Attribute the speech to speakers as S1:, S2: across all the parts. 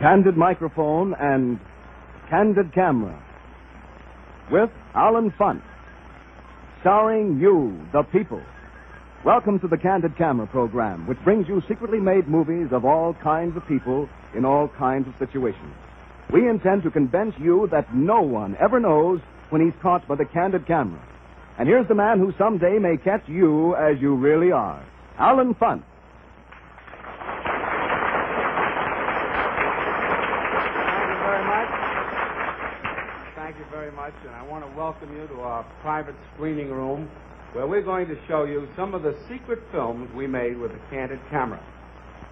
S1: Candid Microphone and Candid Camera with Allen Funt, starring you, the people. Welcome to the Candid Camera program, which brings you secretly made movies of all kinds of people in all kinds of situations. We intend to convince you that no one ever knows when he's caught by the Candid Camera. And here's the man who someday may catch you as you really are, Allen Funt.
S2: Thank you very much, and I want to welcome you to our private screening room where we're going to show you some of the secret films we made with the Candid Camera.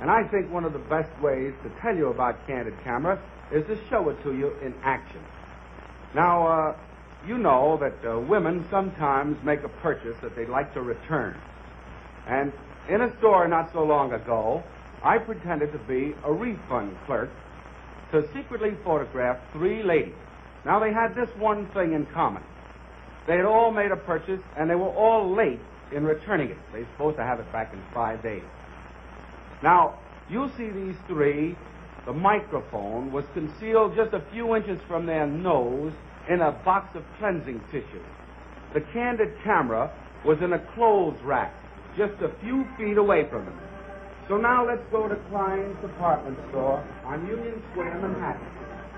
S2: And I think one of the best ways to tell you about Candid Camera is to show it to you in action. Now, you know that women sometimes make a purchase that they'd like to return. And in a store not so long ago, I pretended to be a refund clerk to secretly photograph 3 ladies. Now, they had this one thing in common. They had all made a purchase, and they were all late in returning it. They were supposed to have it back in 5 days. Now, you see these 3, the microphone was concealed just a few inches from their nose in a box of cleansing tissue. The Candid Camera was in a clothes rack just a few feet away from them. So now let's go to Klein's department store on Union Square, Manhattan.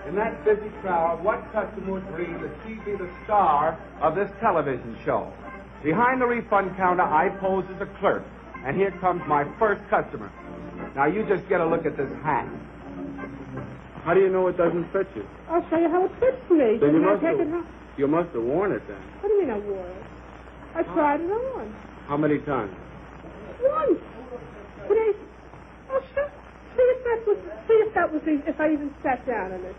S2: In that busy crowd, what customer would dream that she'd be the star of this television show? Behind the refund counter, I pose as a clerk, and here comes my first customer. Now, you just get a look at this hat. How do you know it doesn't fit you?
S3: I'll show you how it fits me.
S2: Then
S3: you
S2: must have worn it then.
S3: What do you mean I wore it? I tried it on.
S2: How many times?
S3: Once. Today. Oh, sure. If I even sat down in it.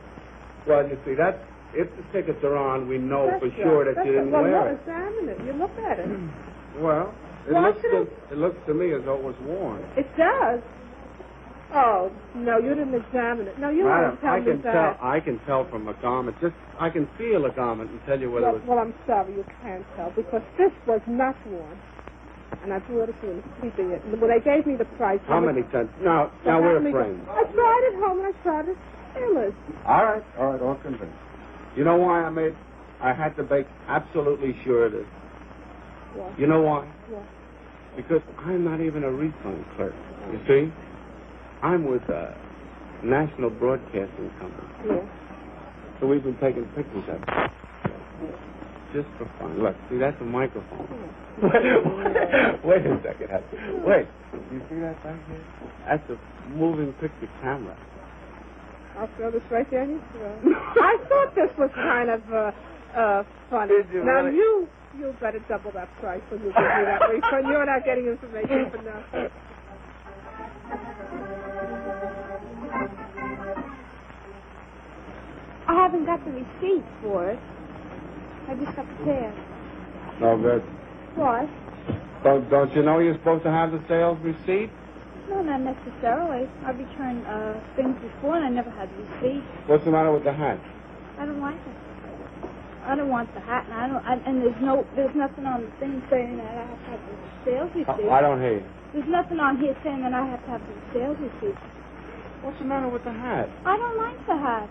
S2: Well, you see, that's if the tickets are on, we know for sure that you didn't wear it.
S3: Examine it. You look at it.
S2: Well, it looks to me as though it was worn.
S3: It does. Oh, no, you didn't examine it. No, you
S2: Madam,
S3: won't tell me that.
S2: I can tell from a garment. I can feel a garment and tell you whether it was...
S3: Well, I'm sorry, you can't tell, because this was not worn. And I brought it to him, keeping it. When they gave me the price...
S2: How many times? Now we're friends.
S3: I tried it home, and I tried it tailors.
S2: All right, all convinced. You know why I had to make absolutely sure of this?
S3: What?
S2: You know why?
S3: What?
S2: Because I'm not even a refund clerk. You see? I'm with a national broadcasting company.
S3: Yeah.
S2: So we've been taking pictures of it. Just for fun. Look, see, that's a microphone. Wait a second. Wait. You see that back here? That's a moving picture camera.
S3: I'll throw this right there in your throat. I thought this was kind of funny.
S2: Did you
S3: Now,
S2: really?
S3: you better double that price when you give me that refund. You're not getting information for nothing.
S4: I haven't got the receipt for it. I just got the pair.
S2: No good.
S4: What?
S2: Don't you know you're supposed to have the sales receipt?
S4: No, not necessarily. I've returned things before, and I never had the receipt.
S2: What's the matter with the hat?
S4: I don't like it. I don't want the hat, and there's nothing on the thing saying that I have to have the sales receipt.
S2: I don't hear you.
S4: There's nothing on here saying that I have to have the sales receipt.
S2: What's the matter with the hat?
S4: I don't like the hat.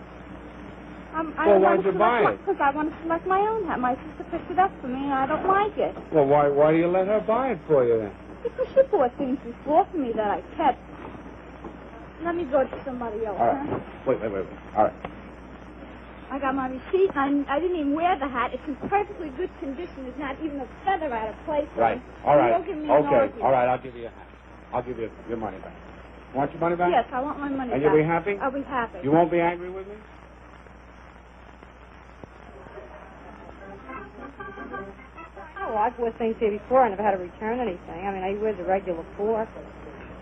S2: Well, why'd you buy it?
S4: Because I want to select my own hat. My sister picked it up for me, and I don't like it.
S2: Well, why do you let her buy it for you then?
S4: Because she bought things before for me that I kept. Let me go to somebody else,
S2: All right.
S4: huh?
S2: Wait. All right.
S4: I got my receipt, and I didn't even wear the hat. It's in perfectly good condition. There's not even a feather out of place.
S2: Right. All right.
S4: Don't give me an
S2: Okay.
S4: argument.
S2: All right. I'll give you a hat. I'll give you your money back. Want your money back?
S4: Yes, I want my money
S2: And
S4: back.
S2: you'll be happy?
S4: I'll be happy.
S2: You won't be angry with me?
S3: Oh, well, I've bought things here before. I never had to return anything. I mean, I wear the regular fork.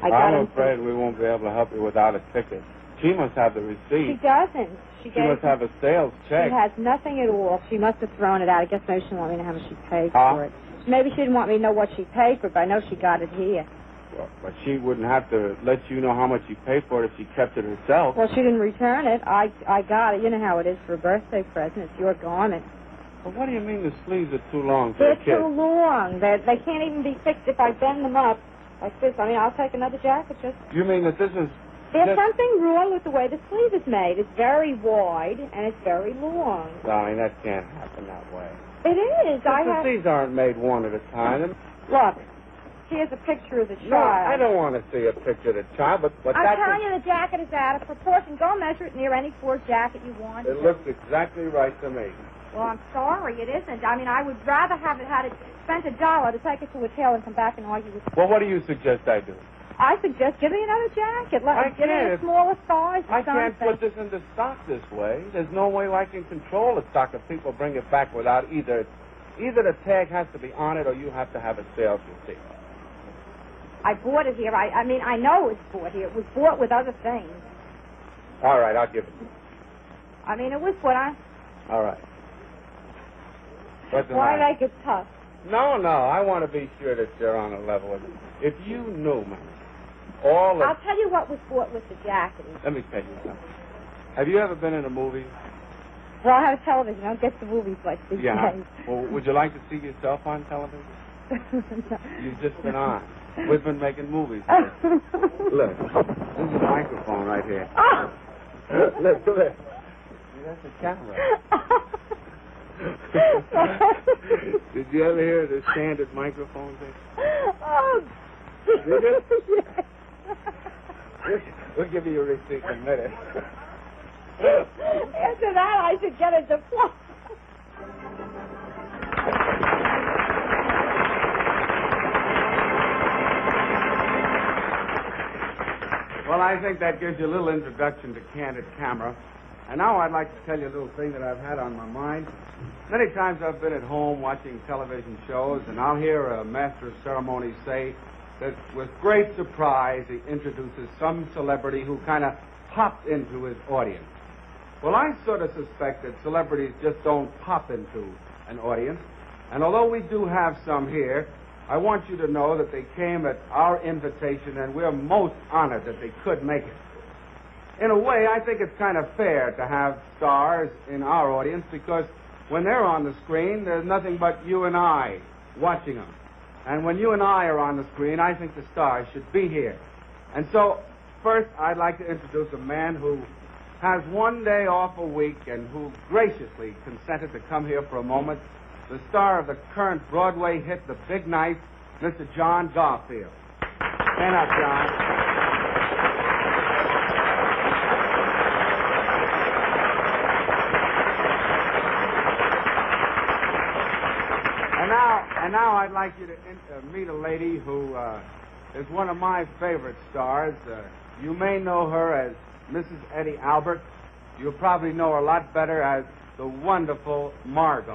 S2: I'm afraid we won't be able to help you without a ticket. She must have the receipt.
S3: She doesn't.
S2: She must have a sales check.
S3: She has nothing at all. She must have thrown it out. I guess maybe she didn't want me to know how much she paid
S2: Huh?
S3: for it. Maybe she didn't want me to know what she paid for it, but I know she got it here.
S2: Well, but she wouldn't have to let you know how much she paid for it if she kept it herself.
S3: Well, she didn't return it. I got it. You know how it is for a birthday present. It's your garment.
S2: Well, what do you mean the sleeves are too long for
S3: They're
S2: a kid?
S3: too long. They can't even be fixed if I bend them up like this. I mean, I'll take another jacket just...
S2: You mean that this is
S5: There's something wrong with the way the sleeve is made. It's very wide and it's very long.
S2: Darling, that can't happen that way.
S5: It is.
S2: These aren't made one at a time.
S5: Look, here's a picture of the child.
S2: No, I don't want to see a picture of the child, but
S5: I'm telling you, the jacket is out of proportion. Go measure it near any poor jacket you want.
S2: It looks exactly right to me.
S5: Well, I'm sorry, it isn't. I mean, I would rather have it had it spent $1 to take it to a tailor and come back and argue with you.
S2: Well, what do you suggest I do?
S5: I suggest give me another jacket. Give me a smaller size.
S2: I can't put this into stock this way. There's no way I can control the stock if people bring it back without either the tag has to be on it or you have to have a sales receipt.
S5: I bought it here. I mean, I know it's bought here. It was bought with other things.
S2: All right, I'll give it to you.
S5: I mean, it was what I...
S2: All right.
S5: Why make it tough?
S2: No, I want to be sure that you're on a level with it. If you knew, man, all of...
S5: I'll tell you what was bought with the jacket.
S2: Let me tell you something. Have you ever been in a movie?
S5: Well, I have television. I don't get to movies like these days.
S2: Well, would you like to see yourself on television? You've just been on. We've been making movies. Look, this is a microphone right here.
S5: Oh!
S2: Look. See, that's a camera. Did you ever hear the standard microphone thing?
S5: Oh.
S2: Did you?
S5: Yes.
S2: We'll give you a receipt in a minute.
S5: After that, I should get a diploma.
S2: Well, I think that gives you a little introduction to Candid Camera. And now I'd like to tell you a little thing that I've had on my mind. Many times I've been at home watching television shows, and I'll hear a master of ceremonies say that with great surprise he introduces some celebrity who kind of popped into his audience. Well, I sort of suspect that celebrities just don't pop into an audience. And although we do have some here, I want you to know that they came at our invitation, and we're most honored that they could make it. In a way, I think it's kind of fair to have stars in our audience because when they're on the screen, there's nothing but you and I watching them. And when you and I are on the screen, I think the stars should be here. And so, first, I'd like to introduce a man who has one day off a week and who graciously consented to come here for a moment, the star of the current Broadway hit The Big Knife, Mr. John Garfield. Stand up, John. And now I'd like you to meet a lady who is one of my favorite stars. You may know her as Mrs. Eddie Albert. You'll probably know her a lot better as the wonderful Margot.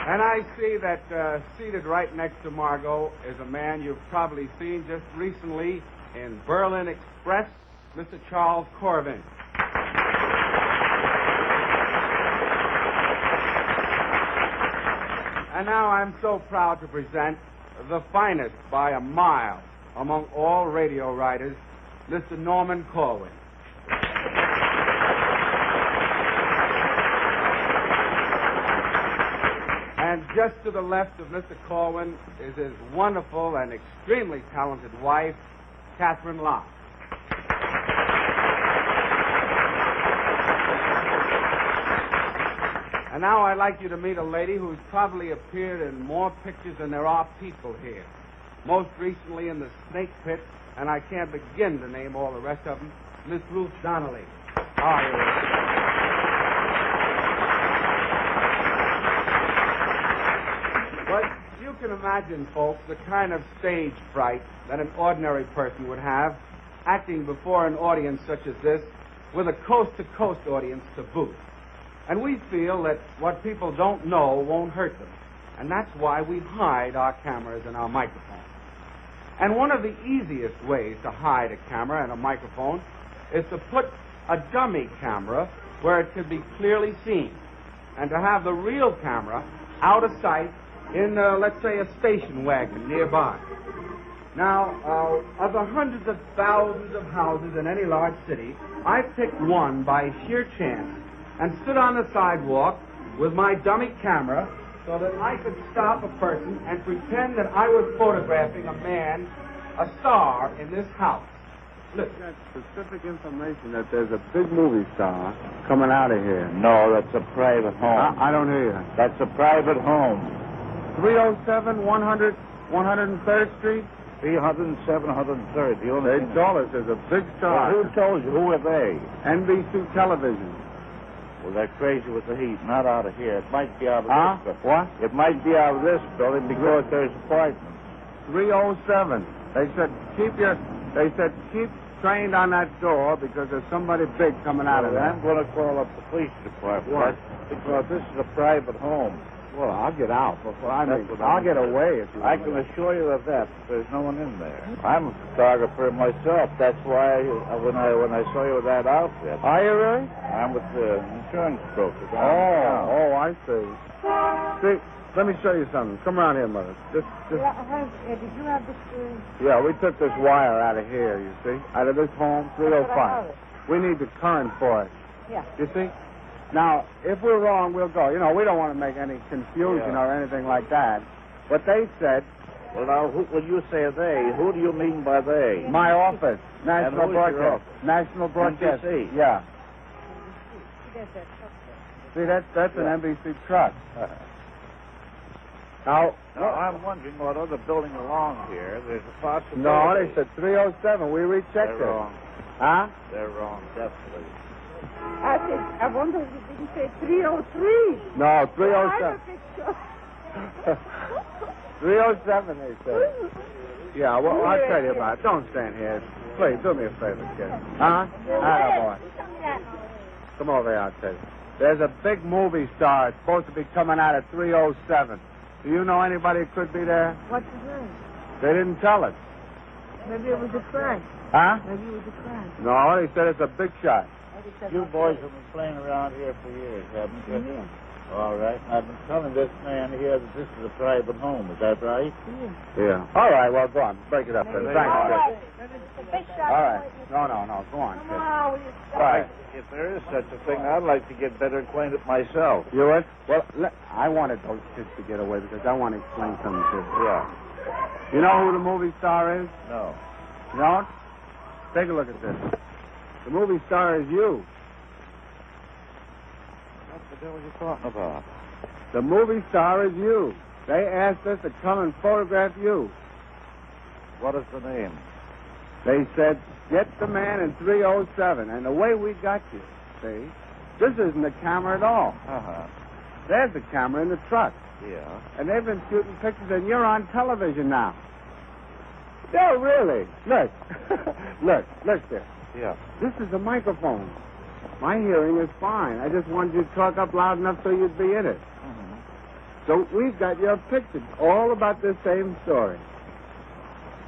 S2: And I see that seated right next to Margot is a man you've probably seen just recently in Berlin Express, Mr. Charles Corvin. And now I'm so proud to present the finest by a mile among all radio writers, Mr. Norman Corwin. And just to the left of Mr. Corwin is his wonderful and extremely talented wife, Catherine Locke. And now I'd like you to meet a lady who's probably appeared in more pictures than there are people here. Most recently in The Snake Pit, and I can't begin to name all the rest of them, Miss Ruth Donnelly. How are you, Ruth? But you can imagine, folks, the kind of stage fright that an ordinary person would have acting before an audience such as this, with a coast-to-coast audience to boot. And we feel that what people don't know won't hurt them. And that's why we hide our cameras and our microphones. And one of the easiest ways to hide a camera and a microphone is to put a dummy camera where it can be clearly seen, and to have the real camera out of sight in, let's say, a station wagon nearby. Now, of the hundreds of thousands of houses in any large city, I picked one by sheer chance and stood on the sidewalk with my dummy camera so that I could stop a person and pretend that I was photographing a man, a star in this house. Listen.
S6: Got specific information that there's a big movie star coming out of here.
S7: No, that's a private home.
S6: I don't hear you.
S7: That's a private home.
S6: 307 103rd Street?
S7: 307, 130. The only
S6: They
S7: thing...
S6: told us there's a big star.
S7: Well, who told you? Who are they?
S6: NBC Television.
S7: Well, they're crazy with the heat. Not out of here. It might be out of
S6: Huh?
S7: this building.
S6: What?
S7: It might be out of this building because there's appointments.
S6: 307. They said keep trained on that door because there's somebody big coming out of
S7: I'm
S6: there.
S7: going to call up the police department.
S6: Why?
S7: That's because this is a private home.
S6: Well, I'll get out before
S7: That's what
S6: I'll
S7: I'm
S6: get
S7: saying.
S6: away if you
S7: I
S6: want
S7: can
S6: me.
S7: assure you of that. There's no one in there. I'm a photographer myself. That's why when I saw you with that outfit,
S6: Are you really?
S7: I'm with the insurance broker.
S6: I see. See, let me show you something. Come around here, Mother.
S5: Did you have this?
S6: Yeah, we took this wire out of here, you see? Out of this home, 305. We need the current for it.
S5: Yeah.
S6: You see? Now, if we're wrong, we'll go. You know, we don't want to make any confusion or anything like that. But they said,
S7: Well, now, when you say they, who do you mean by they?
S6: my office, National
S7: who's your
S6: Broadcast.
S7: office?
S6: National Broadcast.
S7: NBC.
S6: Yeah. See, that's an NBC truck. Now,
S7: Now, I'm wondering what other building along here. There's a possibility.
S6: no, they said 307. We rechecked
S7: They're
S6: it.
S7: wrong.
S6: Huh?
S7: They're wrong, definitely.
S3: I wonder if you didn't say 303.
S6: No,
S3: I have
S6: 307.
S3: a picture.
S6: 307, they said. Yeah, well, I'll tell you about it. Don't stand here. Please, do me a favor, kid. Huh? Atta boy. Come over here, I'll tell you. There's a big movie star supposed to be coming out at 307. Do you know anybody who could be there?
S3: What's his name?
S6: They didn't tell us.
S3: Maybe it was a friend.
S6: Huh?
S3: Maybe it was a friend.
S6: No, they said it's a big shot.
S7: You boys have been playing around here for years, haven't you?
S3: Yeah.
S7: All right. I've been telling this man here that this is a private home. Is that right?
S6: Yeah. All right, well, go on. Break it up then. Thanks,
S5: All
S6: kid.
S5: right. The big shot.
S6: All right. No. Go on,
S5: Come
S6: kid.
S5: on, will you
S6: All
S5: stop?
S6: right.
S7: If there is such a thing, I'd like to get better acquainted myself.
S6: You would? Well, I wanted those kids to get away because I want to explain something to you.
S7: Yeah.
S6: You know who the movie star is?
S7: No.
S6: You don't? Take a look at this. The movie star is you.
S7: What the hell are you talking about?
S6: The movie star is you. They asked us to come and photograph you.
S7: What is the name?
S6: They said, get the man in 307. And the way we got you, see, this isn't the camera at all.
S7: Uh-huh.
S6: There's the camera in the truck.
S7: Yeah.
S6: And they've been shooting pictures, and you're on television now. Yeah, really. Look. Look there.
S7: Yeah.
S6: This is a microphone. My hearing is fine. I just wanted you to talk up loud enough so you'd be in it.
S7: Mm-hmm.
S6: So we've got your picture all about this same story.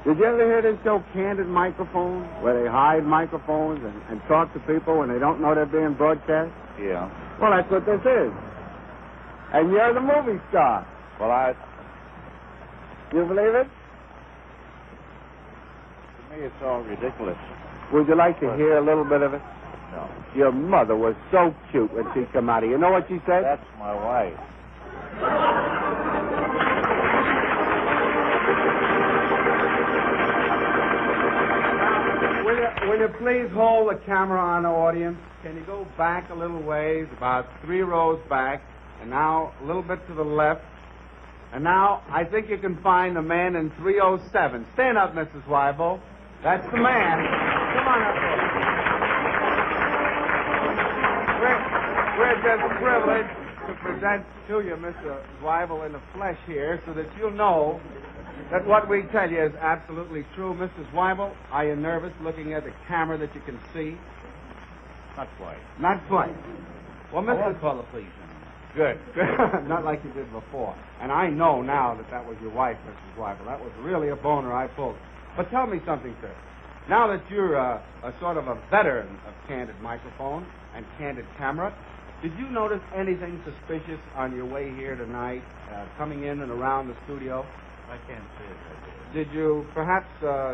S6: Did you ever hear this show, Candid Microphone, where they hide microphones and talk to people when they don't know they're being broadcast?
S7: Yeah.
S6: Well, that's what this is. And you're the movie star.
S7: Well,
S6: You believe it?
S7: to me, it's all ridiculous.
S6: Would you like to hear a little bit of it?
S7: No.
S6: Your mother was so cute when she come out of here. You know what she said?
S7: That's my wife.
S2: Will you please hold the camera on the audience? Can you go back a little ways, about 3 rows back, and now a little bit to the left. And now I think you can find the man in 307. Stand up, Mrs. Weibel. That's the man. Come on up here. We're just privileged to present to you Mr. Weibel in the flesh here so that you'll know that what we tell you is absolutely true. Mrs. Weibel, are you nervous looking at the camera that you can see?
S7: Not quite.
S2: Not quite. Well,
S7: I
S2: Mrs.
S7: won't call the police.
S2: Good. Not like you did before. And I know now that was your wife, Mrs. Weibel. That was really a boner I pulled. But tell me something, sir. Now that you're a sort of a veteran of Candid Microphone and Candid Camera, did you notice anything suspicious on your way here tonight, coming in and around the studio?
S7: I can't say it. I did.
S2: Did you perhaps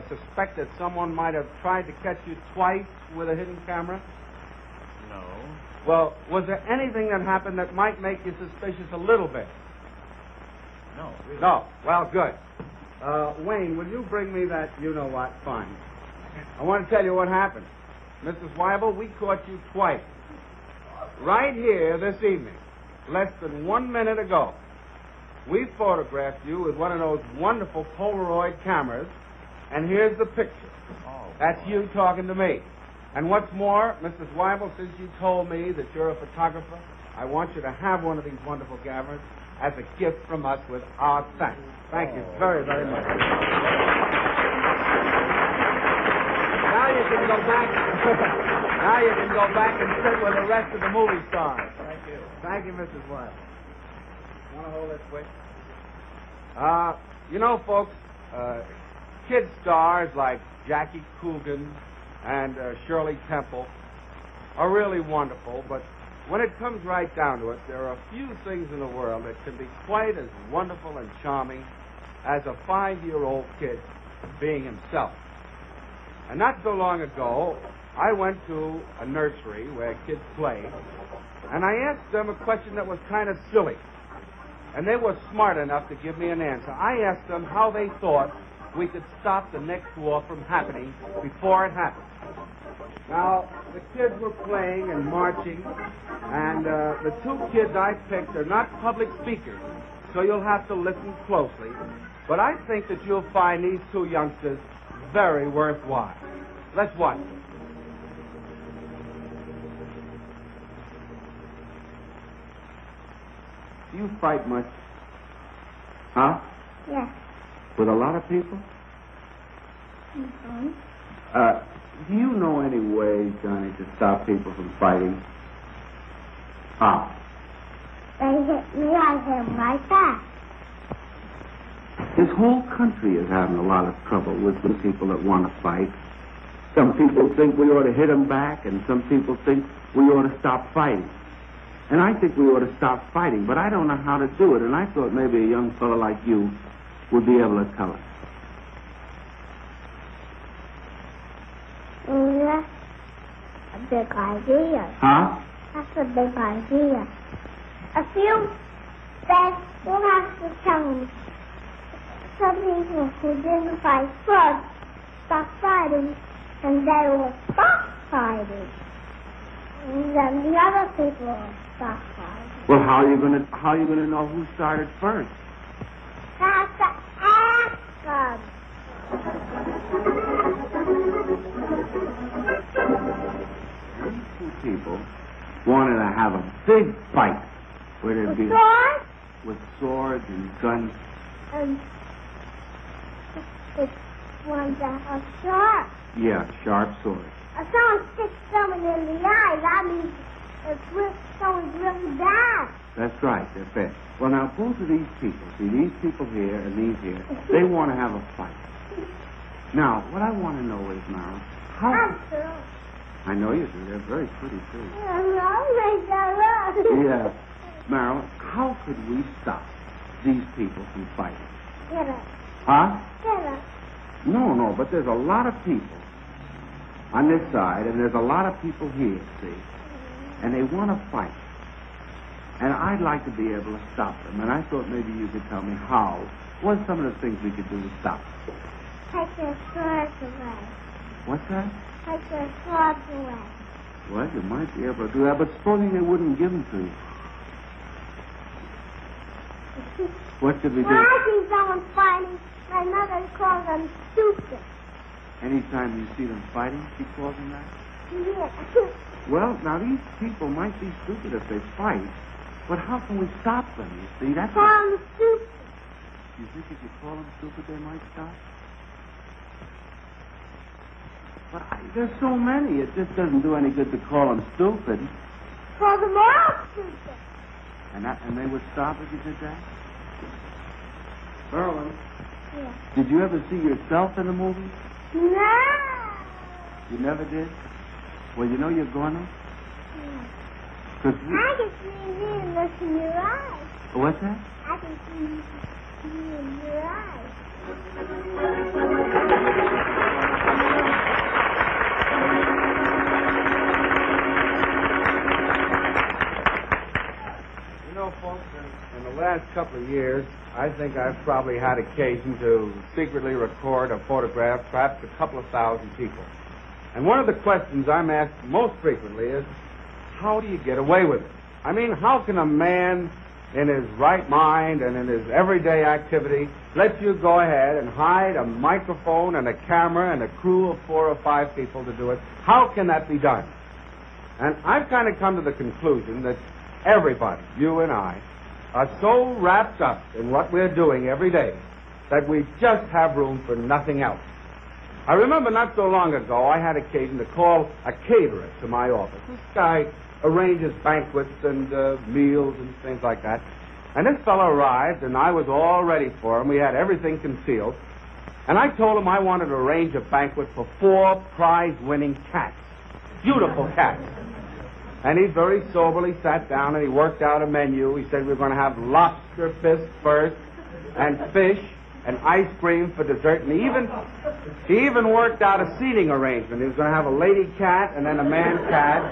S2: suspect that someone might have tried to catch you twice with a hidden camera?
S7: No.
S2: Well, was there anything that happened that might make you suspicious a little bit?
S7: No. Really.
S2: No. Well, good. Wayne, will you bring me that you-know-what? Fine. I want to tell you what happened. Mrs. Weibel, we caught you twice. Right here this evening, less than 1 minute ago. We photographed you with one of those wonderful Polaroid cameras, and here's the picture.
S7: Oh,
S2: That's you talking to me. And what's more, Mrs. Weibel, since you told me that you're a photographer, I want you to have one of these wonderful cameras as a gift from us with our thanks. Thank you very, very much. Now you can go back. Now you can go back and sit with the rest of the movie stars.
S7: thank you.
S2: Thank you, Mrs. Weibel. Want to hold this quick? Folks, kid stars like Jackie Coogan and Shirley Temple are really wonderful, but when it comes right down to it, there are a few things in the world that can be quite as wonderful and charming as a 5-year-old kid being himself. And not so long ago, I went to a nursery where kids play, and I asked them a question that was kind of silly. And they were smart enough to give me an answer. I asked them how they thought we could stop the next war from happening before it happened. Now, the kids were playing and marching, and the two kids I picked are not public speakers, so you'll have to listen closely. But I think that you'll find these two youngsters very worthwhile. Let's watch them.
S6: Do you fight much? Huh?
S4: Yes.
S6: With a lot of people?
S4: Mm-hmm.
S6: Do you know any way, Johnny, to stop people from fighting? How?
S4: They hit me, I hit them right back.
S6: This whole country is having a lot of trouble with the people that want to fight. Some people think we ought to hit them back, and some people think we ought to stop fighting. And I think we ought to stop fighting, but I don't know how to do it, and I thought maybe a young fellow like you would be able to tell us.
S4: That's a big idea.
S6: Huh?
S4: That's a big idea. A few that will have to tell me. Some people who didn't fight first stop fighting, and they will stop fighting. And then the other people will stop fighting.
S6: Well, how are you gonna know who started first?
S4: Have to ask them.
S6: These two people wanted to have a big fight where there'd be
S4: Swords?
S6: with swords and guns.
S4: And it's one that are sharp.
S6: Yeah, sharp swords.
S4: If someone sticks someone in the eye, that means someone's really bad.
S6: That's right, they're bad. Well, now, both of these people, see, these people here and these here, they want to have a fight. Now, what I want to know is, now, how... I know you do. They're very pretty, too. Yeah. Marilyn, how could we stop these people from fighting?
S4: Get up.
S6: Huh?
S4: Get up.
S6: No, but there's a lot of people on this side, and there's a lot of people here, see? And they want to fight. And I'd like to be able to stop them. And I thought maybe you could tell me how. What are some of the things we could do to stop them?
S4: Take their swords away.
S6: What's that?
S4: Take their swords away.
S6: Well, you might be able to do that, but supposing they wouldn't give them to you. What should we do?
S4: When I see someone fighting, my mother calls them stupid.
S6: Anytime you see them fighting, she calls them that?
S4: Yeah.
S6: Well, now, these people might be stupid if they fight, but how can we stop them, you see? That's
S4: Call them stupid.
S6: You think if you call them stupid, they might stop? But there's so many. It just doesn't do any good to call them stupid.
S4: Call them all stupid.
S6: And they would stop if you did that? Merlin,
S4: Yeah.
S6: did you ever see yourself in a movie?
S4: No.
S6: You never did? Well, you know you're gonna.
S4: Yeah.
S6: 'Cause
S4: I can see you and look in your eyes.
S6: What's that?
S4: I can see you in your eyes.
S2: You know, folks, in the last couple of years, I think I've probably had occasion to secretly record or photograph perhaps a couple of thousand people. And one of the questions I'm asked most frequently is, how do you get away with it? I mean, how can a man in his right mind and in his everyday activity let you go ahead and hide a microphone and a camera and a crew of 4 or 5 people to do it? How can that be done? And I've kind of come to the conclusion that everybody, you and I, are so wrapped up in what we're doing every day that we just have room for nothing else. I remember not so long ago I had occasion to call a caterer to my office. This guy arranges banquets and meals and things like that. And this fellow arrived, and I was all ready for him. We had everything concealed. And I told him I wanted to arrange a banquet for 4 prize-winning cats. Beautiful cats. And he very soberly sat down and he worked out a menu. He said we were going to have lobster bisque first, and fish, and ice cream for dessert. And he even worked out a seating arrangement. He was going to have a lady cat and then a man cat.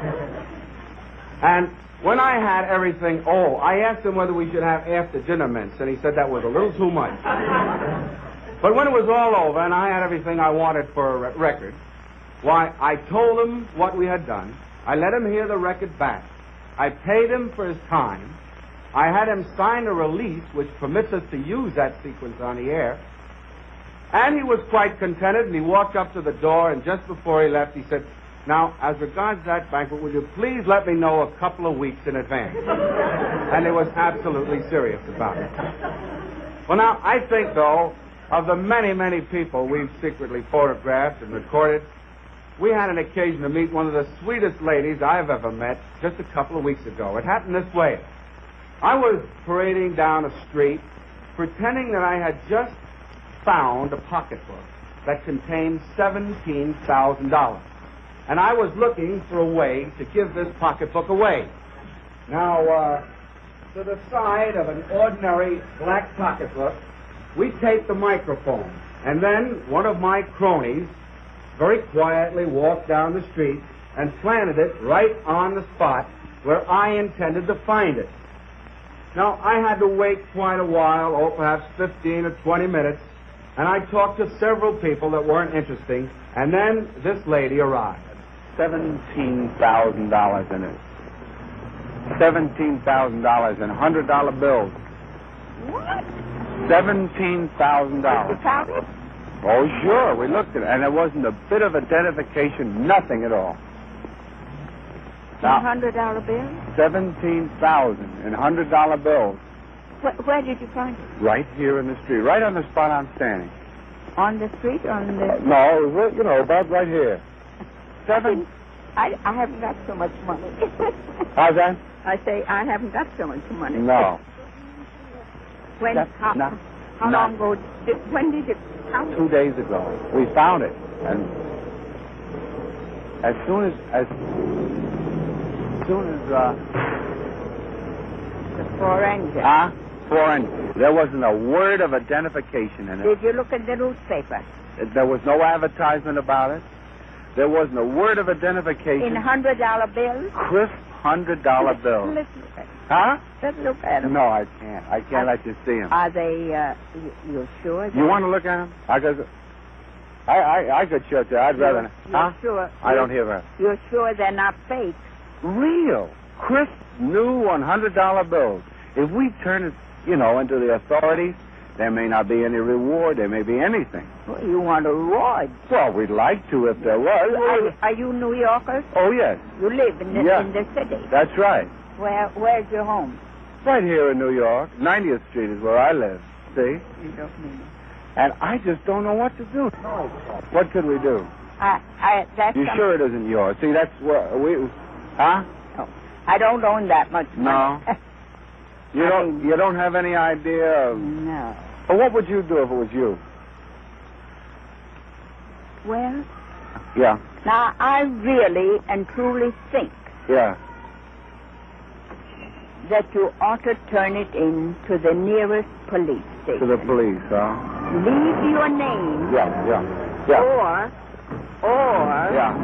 S2: And when I had everything, I asked him whether we should have after-dinner mints, and he said that was a little too much. But when it was all over and I had everything I wanted for a record, why, I told him what we had done. I let him hear the record back. I paid him for his time. I had him sign a release which permits us to use that sequence on the air. And he was quite contented, and he walked up to the door, and just before he left, he said, "Now, as regards that banquet, will you please let me know a couple of weeks in advance?" And he was absolutely serious about it. Well, now, I think, though, of the many, many people we've secretly photographed and recorded, we had an occasion to meet one of the sweetest ladies I've ever met just a couple of weeks ago. It happened this way. I was parading down a street, pretending that I had just found a pocketbook that contained $17,000. And I was looking for a way to give this pocketbook away. Now, to the side of an ordinary black pocketbook, we taped the microphone. And then one of my cronies very quietly walked down the street and planted it right on the spot where I intended to find it. Now, I had to wait quite a while, perhaps 15 or 20 minutes, and I talked to several people that weren't interesting, and then this lady arrived.
S6: $17,000 in it. $17,000 in $100 bills.
S5: What?
S6: $17,000.
S5: You found it?
S6: Oh, sure. We looked at it, and there wasn't a bit of identification, nothing at all. Now,
S5: $100 bill?
S6: $17,000 in $100 bills.
S5: Where did you find it?
S6: Right here in the street, right on the spot I'm standing.
S5: On the street or on the...
S6: No, about right here.
S5: I haven't got so much money.
S6: How's that?
S5: I say I haven't got so much money.
S6: No.
S5: How long ago? When did it come?
S6: 2 days ago. We found it. And as soon as
S5: The forensic.
S6: foreign, there wasn't a word of identification in it.
S5: Did you look at the newspaper?
S6: There was no advertisement about it. There wasn't a word of identification.
S5: In $100 bills?
S6: Crisp $100 bills.
S5: Let's look at them.
S6: Huh?
S5: Let's look at them.
S6: No, I can't. I can't let you see them.
S5: Are they, you're sure?
S6: You want to look at them? I could show it to you. I'd rather...
S5: You're sure?
S6: I don't hear that.
S5: You're sure they're not fake?
S6: Real, crisp, new $100 bills. If we turn it, into the authorities, there may not be any reward. There may be anything.
S5: Well, you want a reward?
S6: Well, we'd like to if there was.
S5: Are you New Yorkers?
S6: Oh, yes.
S5: You live in the city?
S6: That's right.
S5: Where's your home?
S6: Right here in New York. 90th Street is where I live. See?
S5: You don't mean it.
S6: And I just don't know what to do. What could we do?
S5: That's
S6: Sure it isn't yours? See, that's where we... Huh?
S5: No. I don't own that much money.
S6: No. You don't have any idea of...
S5: No.
S6: Well, what would you do if it was you?
S5: Well,
S6: Yeah.
S5: now I really and truly think
S6: Yeah.
S5: that you ought to turn it in to the nearest police station.
S6: To the police, huh?
S5: Leave your name.
S6: Yeah.
S5: Or,
S6: Yeah.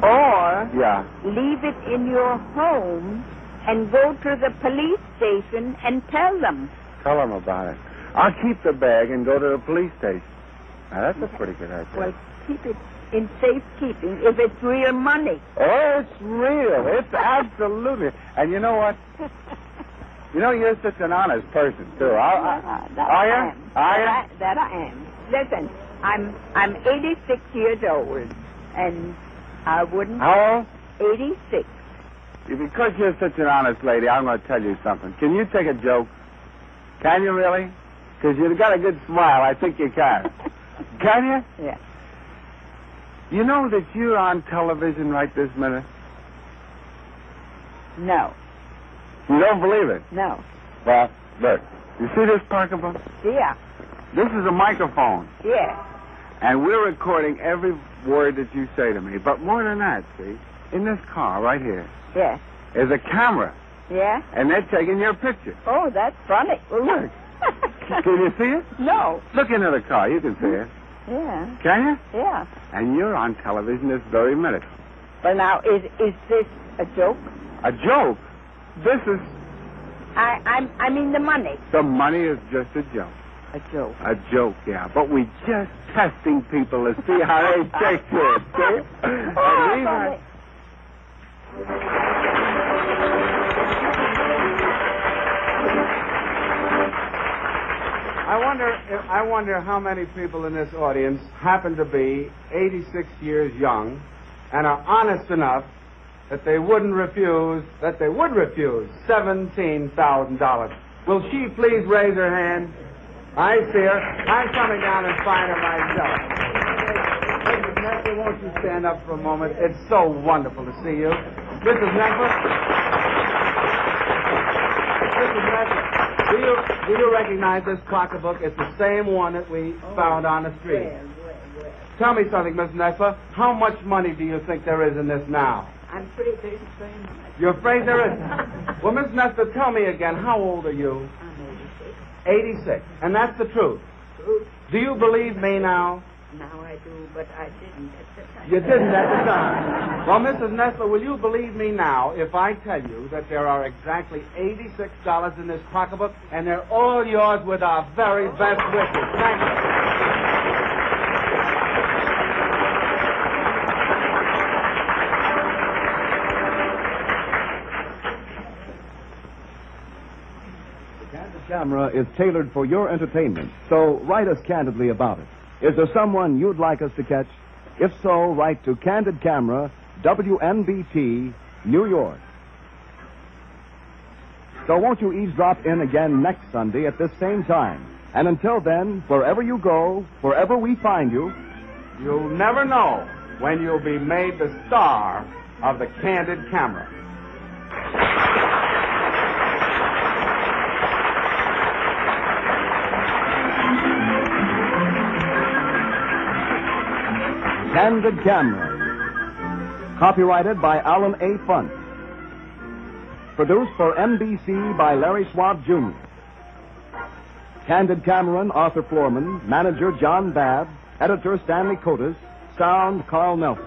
S8: Or
S6: Yeah.
S8: leave it in your home and go to the police station and tell them.
S6: Tell them about it. I'll keep the bag and go to the police station. Now, that's a pretty good idea.
S8: Well, keep it in safekeeping if it's real money.
S6: Oh, it's real. It's absolutely. And you know what? You know, you're such an honest person, too. Are you?
S8: That I am. Listen, I'm 86 years old, and I wouldn't...
S6: How old?
S8: 86.
S6: Because you're such an honest lady, I'm going to tell you something. Can you take a joke? Can you really? Because you've got a good smile. I think you can. Can you?
S8: Yeah.
S6: You know that you're on television right this minute?
S8: No.
S6: You don't believe it?
S8: No.
S6: Well, look. You see this pocketbook?
S8: Yeah.
S6: This is a microphone.
S8: Yeah.
S6: And we're recording every word that you say to me. But more than that, see, in this car right here
S8: Yeah.
S6: is a camera.
S8: Yeah?
S6: And they're taking your picture.
S8: Oh, that's funny.
S6: Well, look. Can you see it?
S8: No.
S6: Look into the car. You can see it.
S8: Yeah.
S6: Can you?
S8: Yeah.
S6: And you're on television this very minute.
S8: Well, now, is this a joke?
S6: A joke? This is...
S8: I mean the money.
S6: The money is just a joke.
S8: A joke.
S6: A joke, yeah. But we just testing people to see how they take it, see?
S8: Oh,
S6: And
S8: funny.
S2: I wonder how many people in this audience happen to be 86 years young and are honest enough that they would refuse $17,000. Will she please raise her hand? I see her. I'm coming down and find her myself. Mrs. Neffer, won't you stand up for a moment? It's so wonderful to see you. Mrs. Neffer? Mrs. Neffer, do you recognize this pocketbook? It's the same one that we found on the street. Tell me something, Mrs. Neffer. How much money do you think there is in this now?
S8: I'm pretty afraid to say much.
S2: You're afraid there isn't? Well, Miss Nestor, tell me again, how old are you?
S8: I'm 86.
S2: 86. And that's the truth. Do you believe me now?
S8: Now I do, but I didn't at the time.
S2: You didn't at the time. Well, Mrs. Nestor, will you believe me now if I tell you that there are exactly $86 in this pocketbook, and they're all yours with our very best wishes? Thank you.
S1: Camera is tailored for your entertainment, so write us candidly about it. Is there someone you'd like us to catch? If so, write to Candid Camera, WNBT, New York. So won't you eavesdrop in again next Sunday at this same time? And until then, wherever you go, wherever we find you,
S2: You'll never know when you'll be made the star of the Candid Camera.
S1: Candid Camera. Copyrighted by Allen A. Funt. Produced for NBC by Larry Schwab, Jr. Candid Cameron, Arthur Florman. Manager, John Babb. Editor, Stanley Cotis. Sound, Carl Nelson.